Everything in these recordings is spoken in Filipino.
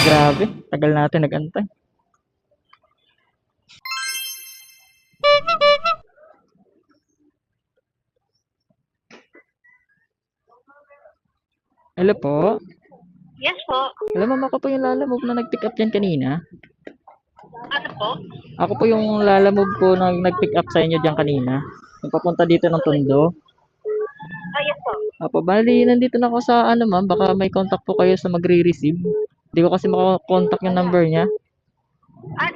Grabe, tagal natin nag-antay. Hello po. Yes po. Hello ma'am, ako po yung lalamove na nag-pick up yan kanina. Ano po? Ako po yung lalamove po na nag-pick up sa inyo diyan kanina. Yung papunta dito ng Tondo. Yes po. Apo, bali, nandito na ako sa ano ma'am, baka may contact po kayo sa magre-receive. Hindi ko kasi makakontak yung number niya.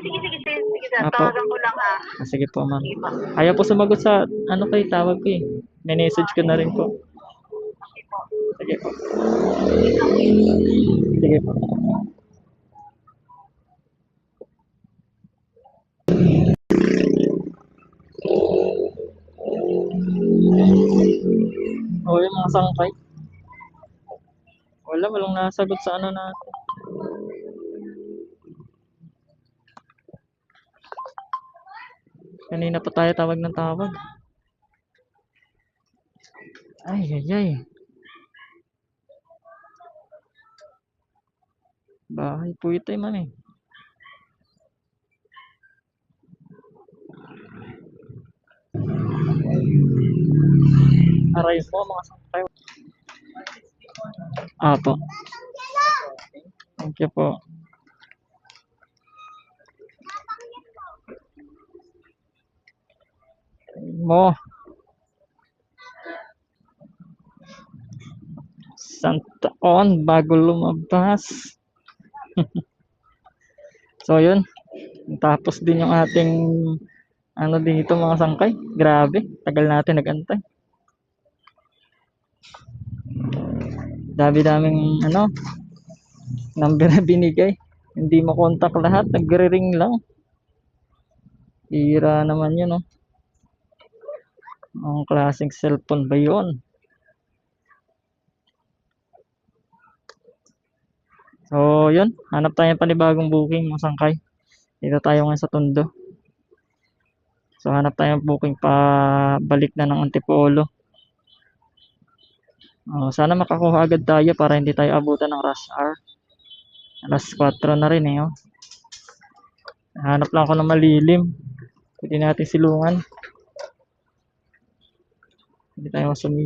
Sige sir. Apo, Tawagan ko lang ha. sige po ma'am. Sige po. Ayaw po sumagot sa ano kayo tawag ko eh. May message ko na rin po. Sige po. Sige po. Sige po. O yung mga sangkay. Walang nasagot sa ano natin. Kanina pa tayo tawag ng tawag. Ay. Bahay po ito eh, ma'am eh. Aray po, mga sangkay. Apo. Thank you po. Mo. Santaon bago lumabas. So yun. Tapos din yung ating ano dito mga sangkay. Grabe, tagal natin nagantay. Dami-daming ano number na binigay. Hindi makontak lahat, nagre-ring lang. Hira naman yun, no? Ang klaseng cellphone ba yun? So, yun. Hanap tayo ng panibagong booking, mga sangkay. Dito tayo ngayon sa Tondo. So, hanap tayo ng booking pa balik na ng Antipolo. Sana makakuha agad tayo para hindi tayo abutan ng rush hour. Alas 4 na rin eh. Oh. Hanap lang ako ng malilim. Pwede natin silungan. Hindi tayo masumi.